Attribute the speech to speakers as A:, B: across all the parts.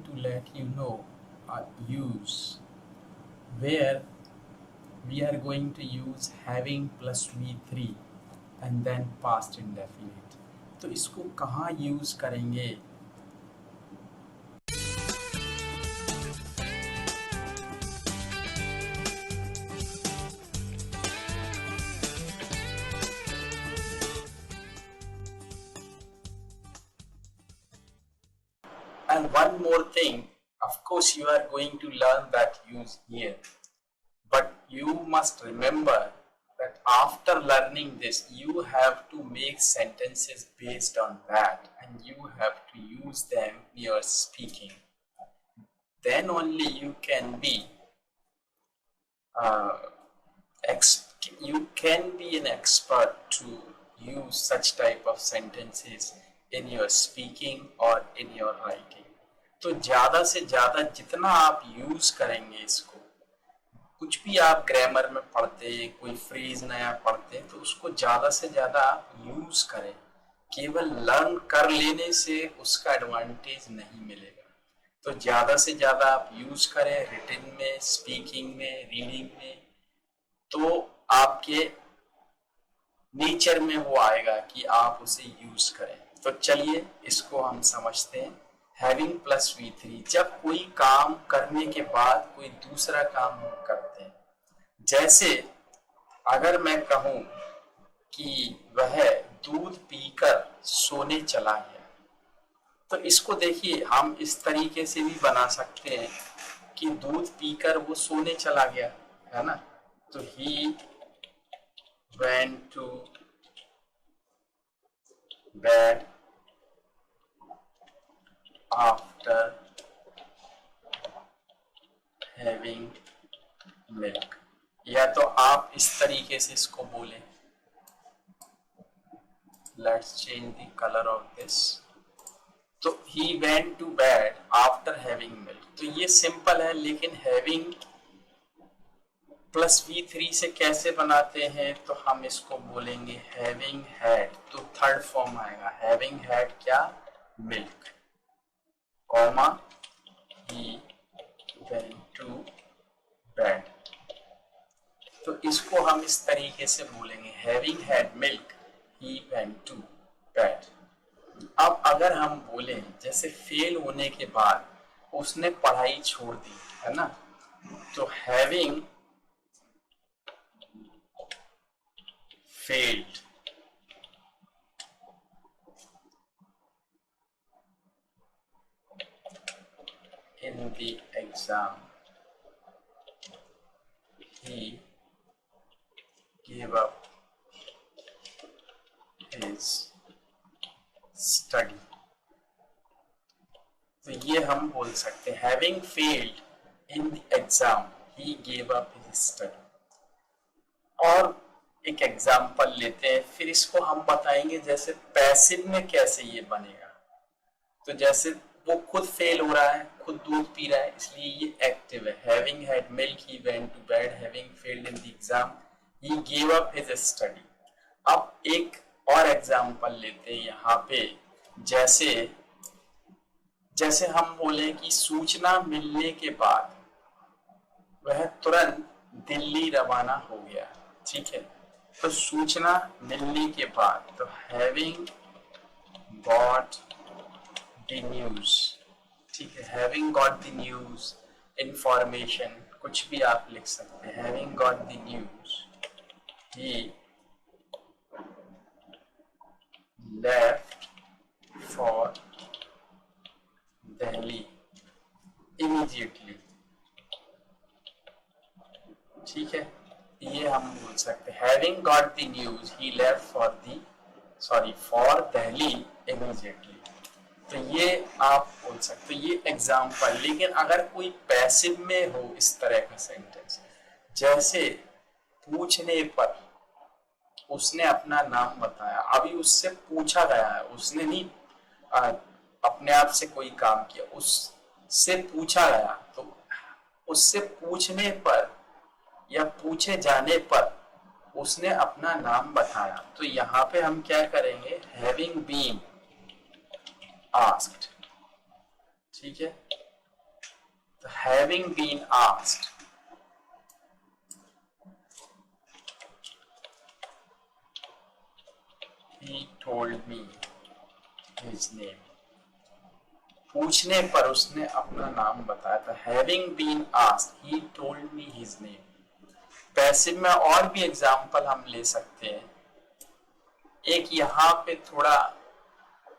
A: to let you know a use where we are going to use having plus V3 and then past indefinite. तो इसको कहाँ use करेंगे? And one more thing, of course you are going to learn that use here, but you must remember that after learning this, you have to make sentences based on that and you have to use them in your speaking. Then only you can be an expert to use such type of sentences in your speaking or in your writing. तो ज़्यादा से ज़्यादा जितना आप use करेंगे इसको, कुछ भी आप ग्रामर में पढ़ते, कोई फ्रेज नया पढ़ते तो उसको ज़्यादा से ज़्यादा आप यूज़ करें. केवल लर्न कर लेने से उसका एडवांटेज नहीं मिलेगा. तो ज़्यादा से ज़्यादा आप यूज़ करें रिटन में, स्पीकिंग में, रीडिंग में, तो आपके नेचर में वो आएगा कि आप उसे यूज़ करें. तो चलिए इसको हम समझते हैं. हैविंग प्लस V3, जब कोई काम करने के बाद कोई दूसरा काम हम करते हैं, जैसे अगर मैं कहूं कि वह दूध पीकर सोने चला गया, तो इसको देखिए हम इस तरीके से भी बना सकते हैं कि दूध पीकर वो सोने चला गया, है ना. तो he went to bed after having milk. या तो आप इस तरीके से इसको बोलें. Let's change the color of this. तो he went to bed after having milk. तो ये सिंपल है, लेकिन having प्लस V3 से कैसे बनाते हैं, तो हम इसको बोलेंगे having had. तो थर्ड फॉर्म आएगा having had क्या, milk, comma he went to bed. तो इसको हम इस तरीके से बोलेंगे having had milk he went to bed. अब अगर हम बोलें जैसे फेल होने के बाद उसने पढ़ाई छोड़ दी, है ना, तो having failed in the exam he gave up his study. तो ये हम बोल सकते हैं having failed in the exam he gave up his study. और एक एग्जाम्पल लेते हैं, फिर इसको हम बताएंगे जैसे पैसिव में कैसे ये बनेगा. तो जैसे वो खुद फेल हो रहा है, खुद दूध पी रहा है, इसलिए ये एक्टिव है. Having had milk he went to bed, having failed in the exam he give up his study. अब एक और एग्जाम्पल लेते हैं यहाँ पे, जैसे हम बोले कि सूचना मिलने के बाद वह तुरंत दिल्ली रवाना हो गया. ठीक है, तो सूचना मिलने के बाद, तो हैविंग गॉट द न्यूज. ठीक है, having got the news, information, कुछ भी आप लिख सकते हैं. Having got the news he left for Delhi immediately. ठीक है, ये हम बोल सकते हैं having got the news he left for Delhi immediately. तो ये आप बोल सकते हो, ये एग्जाम्पल. लेकिन अगर कोई पैसिव में हो इस तरह का सेंटेंस, जैसे पूछने पर उसने अपना नाम बताया, अभी उससे पूछा गया है, उसने नहीं अपने आप से कोई काम किया, उससे पूछा गया, तो उससे पूछने पर या पूछे जाने पर उसने अपना नाम बताया. तो यहाँ पे हम क्या करेंगे, हैविंग बीन आस्क्ड. ठीक है, तो having been asked, he told me his name. पूछने पर उसने अपना नाम बताया था. Having been asked, he told me his name. Passive में और भी एग्जाम्पल हम ले सकते हैं. एक यहाँ पे थोड़ा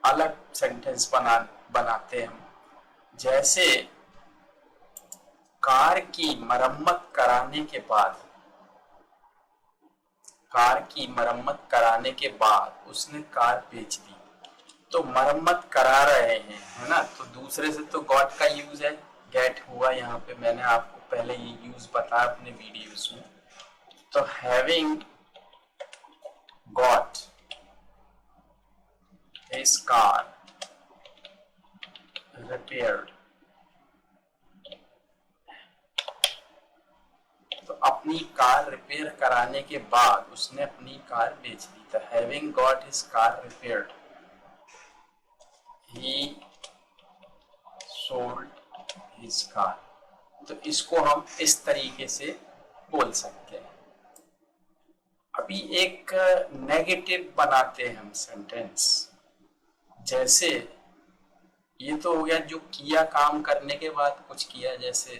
A: अलग सेंटेंस बनाते हैं हम. जैसे कार की मरम्मत कराने के बाद उसने कार बेच दी. तो मरम्मत करा रहे हैं, है ना. तो दूसरे से तो गॉट का यूज है, गेट हुआ यहाँ पे. मैंने आपको पहले ये यूज बताया अपने वीडियोस में. तो having got his car repaired, तो अपनी कार रिपेयर कराने के बाद उसने अपनी कार बेच दी. तो having got his car repaired, ही सोल्ड हिज कार. तो इसको हम इस तरीके से बोल सकते हैं. अभी एक नेगेटिव बनाते हैं हम सेंटेंस. जैसे ये तो हो गया जो किया, काम करने के बाद कुछ किया, जैसे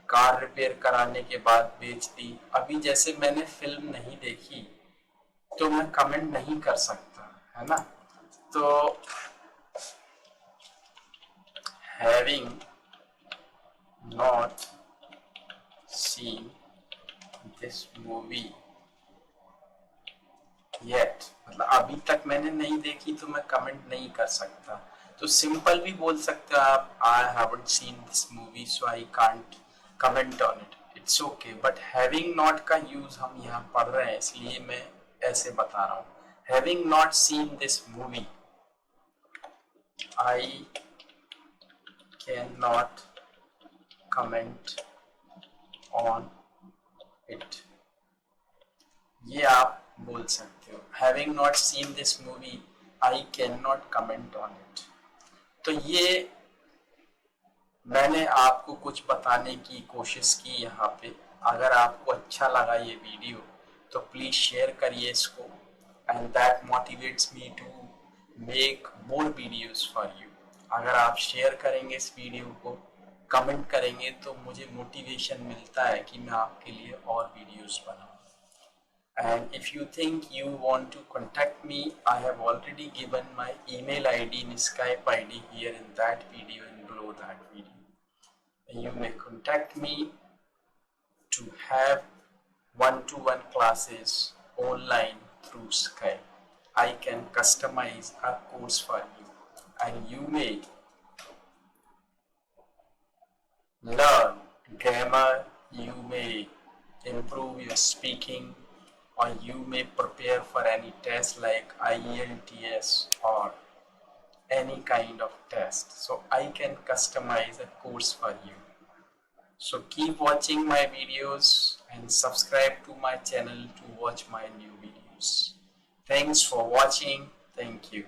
A: कार रिपेयर कराने के बाद बेच दी. अभी जैसे मैंने फिल्म नहीं देखी तो मैं कमेंट नहीं कर सकता, है ना. तो having not seen this movie yet, मतलब अभी तक मैंने नहीं देखी तो मैं कमेंट नहीं कर सकता. तो सिंपल भी बोल सकते हो आप, I haven't seen this movie so I can't comment on it. It's okay. But having not का यूज हम यहाँ पढ़ रहे हैं इसलिए मैं ऐसे बता रहा हूँ. Having not seen this movie, I can not comment on it. ये आप बोल सकते हो. Having not seen this movie, I can not comment on it. तो ये मैंने आपको कुछ बताने की कोशिश की यहाँ पे. अगर आपको अच्छा लगा ये वीडियो तो प्लीज शेयर करिए इसको. And that motivates me to make more videos for you. अगर आप शेयर करेंगे इस वीडियो को, कमेंट करेंगे, तो मुझे मोटिवेशन मिलता है कि मैं आपके लिए और वीडियोस बनाऊं. And if you think you want to contact me, I have already given my email ID and Skype ID here in that video and below that video. And you may contact me to have one-to-one classes online through Skype. I can customize a course for you, and you may learn grammar, you may improve your speaking, or you may prepare for any test like IELTS or any kind of test. So I can customize a course for you. So keep watching my videos and subscribe to my channel to watch my new videos. Thanks for watching. Thank you.